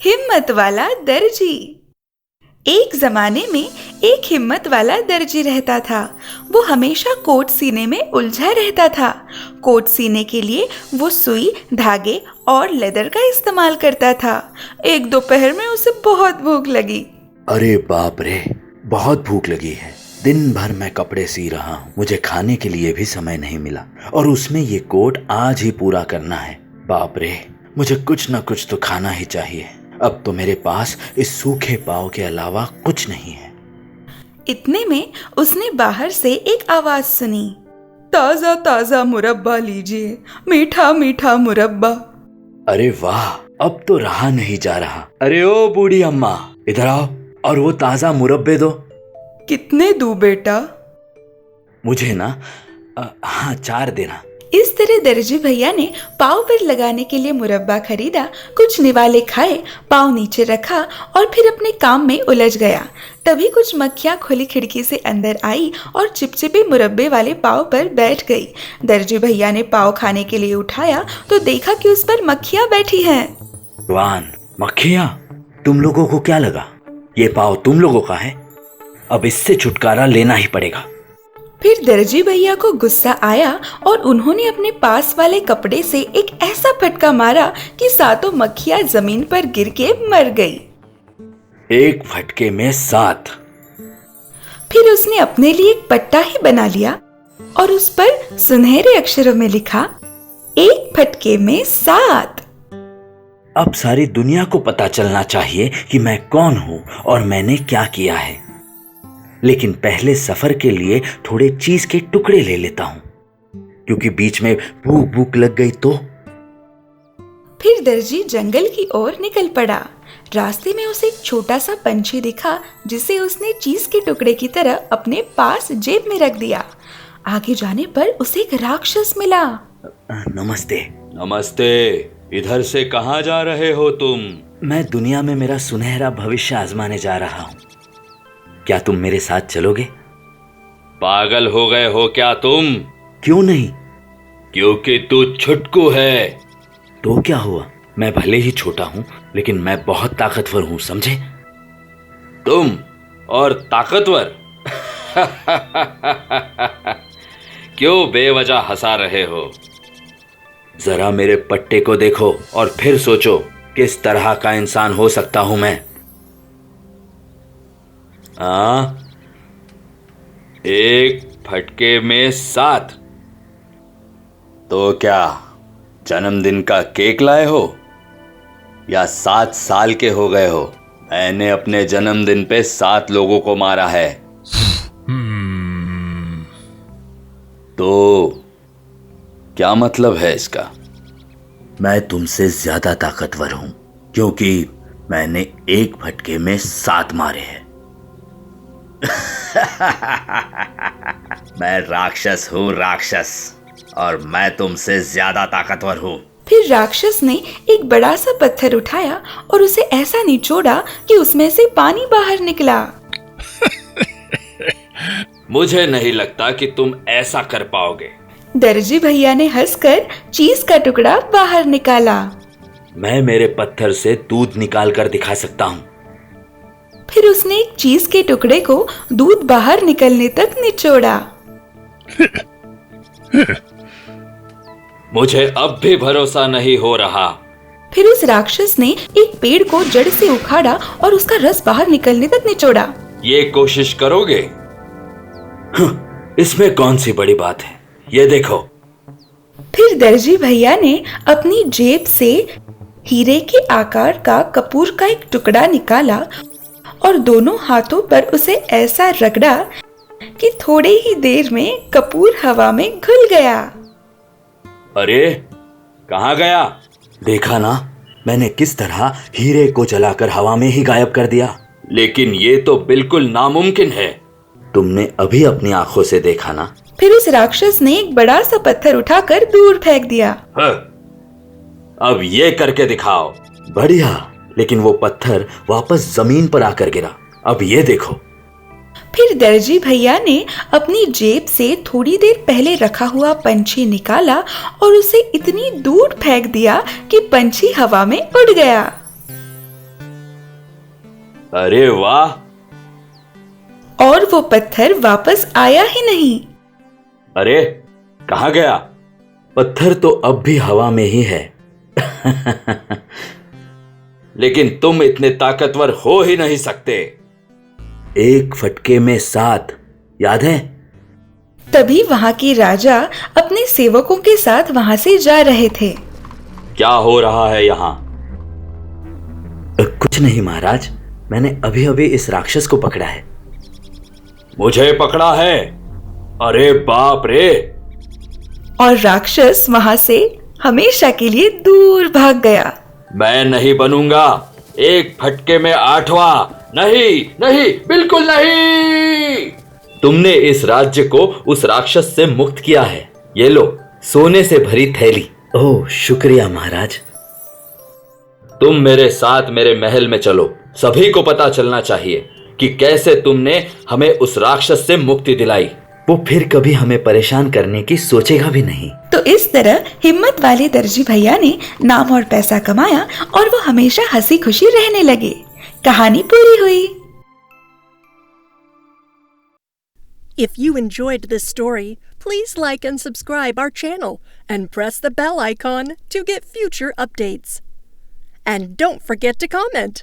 हिम्मत वाला दर्जी। एक जमाने में एक हिम्मत वाला दर्जी रहता था। वो हमेशा कोट सीने में उलझा रहता था। कोट सीने के लिए वो सुई, धागे और लेदर का इस्तेमाल करता था। एक दोपहर में उसे बहुत भूख लगी। अरे बाप रे, बहुत भूख लगी है। दिन भर मैं कपड़े सी रहा हूँ, मुझे खाने के लिए भी समय नहीं मिला और उसमें ये कोट आज ही पूरा करना है। बाप रे, मुझे कुछ न कुछ तो खाना ही चाहिए। अब तो मेरे पास इस सूखे पाव के अलावा कुछ नहीं है। इतने में उसने बाहर से एक आवाज सुनी, ताजा ताजा मुरब्बा लीजिए, मीठा मीठा मुरब्बा। अरे वाह, अब तो रहा नहीं जा रहा। अरे ओ बूढ़ी अम्मा, इधर आओ और वो ताजा मुरब्बे दो। कितने दूं बेटा? मुझे ना हाँ 4 देना। इस तरह दर्जी भैया ने पाव पर लगाने के लिए मुरब्बा खरीदा, कुछ निवाले खाए, पाव नीचे रखा और फिर अपने काम में उलझ गया। तभी कुछ मक्खियां खुली खिड़की से अंदर आई और चिपचिपे मुरब्बे वाले पाव पर बैठ गई। दर्जी भैया ने पाव खाने के लिए उठाया तो देखा कि उस पर मक्खियां बैठी हैं। वान, मक्खियां? तुम लोगों को क्या लगा ये पाव तुम लोगों का है? अब इससे छुटकारा लेना ही पड़ेगा। फिर दर्जी भैया को गुस्सा आया और उन्होंने अपने पास वाले कपड़े से एक ऐसा फटका मारा कि सातों मक्खियां जमीन पर गिर के मर गई। एक फटके में 7। फिर उसने अपने लिए एक पट्टा ही बना लिया और उस पर सुनहरे अक्षरों में लिखा, एक फटके में 7। अब सारी दुनिया को पता चलना चाहिए कि मैं कौन हूँ और मैंने क्या किया है। लेकिन पहले सफर के लिए थोड़े चीज के टुकड़े ले लेता हूँ, क्योंकि बीच में भूख लग गई तो। फिर दर्जी जंगल की ओर निकल पड़ा। रास्ते में उसे एक छोटा सा पंछी दिखा, जिसे उसने चीज के टुकड़े की तरह अपने पास जेब में रख दिया। आगे जाने पर उसे एक राक्षस मिला। नमस्ते। नमस्ते, इधर से कहाँ जा रहे हो तुम? मैं दुनिया में मेरा सुनहरा भविष्य आजमाने जा रहा हूँ। क्या तुम मेरे साथ चलोगे? पागल हो गए हो क्या तुम? क्यों नहीं? क्योंकि तू छुटकू है। तो क्या हुआ? मैं भले ही छोटा हूँ, लेकिन मैं बहुत ताकतवर हूँ, समझे? तुम और ताकतवर? क्यों बेवजह हंसा रहे हो? जरा मेरे पट्टे को देखो और फिर सोचो किस तरह का इंसान हो सकता हूं मैं। एक फटके में 7। तो क्या जन्मदिन का केक लाए हो या 7 साल के हो गए हो? मैंने अपने जन्मदिन पे 7 लोगों को मारा है। तो क्या मतलब है इसका? मैं तुमसे ज्यादा ताकतवर हूं, क्योंकि मैंने एक फटके में 7 मारे हैं। मैं राक्षस हूँ, राक्षस, और मैं तुमसे ज्यादा ताकतवर हूँ। फिर राक्षस ने एक बड़ा सा पत्थर उठाया और उसे ऐसा निचोड़ा कि उसमें से पानी बाहर निकला। मुझे नहीं लगता कि तुम ऐसा कर पाओगे। दर्जी भैया ने हंसकर चीज का टुकड़ा बाहर निकाला। मैं मेरे पत्थर से दूध निकाल कर दिखा सकता हूँ। फिर उसने एक चीज के टुकड़े को दूध बाहर निकलने तक निचोड़ा। मुझे अब भी भरोसा नहीं हो रहा। फिर उस राक्षस ने एक पेड़ को जड़ से उखाड़ा और उसका रस बाहर निकलने तक निचोड़ा। ये कोशिश करोगे? इसमें कौन सी बड़ी बात है, ये देखो। फिर दर्जी भैया ने अपनी जेब से हीरे के आकार का कपूर का एक टुकड़ा निकाला और दोनों हाथों पर उसे ऐसा रगड़ा कि थोड़े ही देर में कपूर हवा में घुल गया। अरे, कहाँ गया? देखा ना, मैंने किस तरह हीरे को जलाकर हवा में ही गायब कर दिया। लेकिन ये तो बिल्कुल नामुमकिन है। तुमने अभी अपनी आंखों से देखा ना। फिर उस राक्षस ने एक बड़ा सा पत्थर उठाकर दूर फेंक दिया। अब ये करके दिखाओ। बढ़िया, लेकिन वो पत्थर वापस जमीन पर आकर गिरा। अब ये देखो। फिर दर्जी भैया ने अपनी जेब से थोड़ी देर पहले रखा हुआ पंछी निकाला और उसे इतनी दूर फेंक दिया कि पंछी हवा में उड़ गया। अरे वाह! और वो पत्थर वापस आया ही नहीं। अरे कहाँ गया? पत्थर तो अब भी हवा में ही है। लेकिन तुम इतने ताकतवर हो ही नहीं सकते। एक फटके में 7, याद है? तभी वहां के राजा अपने सेवकों के साथ वहां से जा रहे थे। क्या हो रहा है यहाँ? कुछ नहीं महाराज, मैंने अभी अभी इस राक्षस को पकड़ा है। मुझे पकड़ा है? अरे बाप रे! और राक्षस वहां से हमेशा के लिए दूर भाग गया। मैं नहीं बनूंगा एक फटके में 8वां। नहीं नहीं, बिल्कुल नहीं। तुमने इस राज्य को उस राक्षस से मुक्त किया है। ये लो, सोने से भरी थैली। ओह शुक्रिया महाराज। तुम मेरे साथ मेरे महल में चलो। सभी को पता चलना चाहिए कि कैसे तुमने हमें उस राक्षस से मुक्ति दिलाई। वो फिर कभी हमें परेशान करने की सोचेगा भी नहीं। तो इस तरह हिम्मत वाले दर्जी भैया ने नाम और पैसा कमाया और वो हमेशा हंसी खुशी रहने लगे। कहानी पूरी हुई। If you enjoyed this story, please like and subscribe our channel and press the bell icon to get future updates. And don't forget to comment.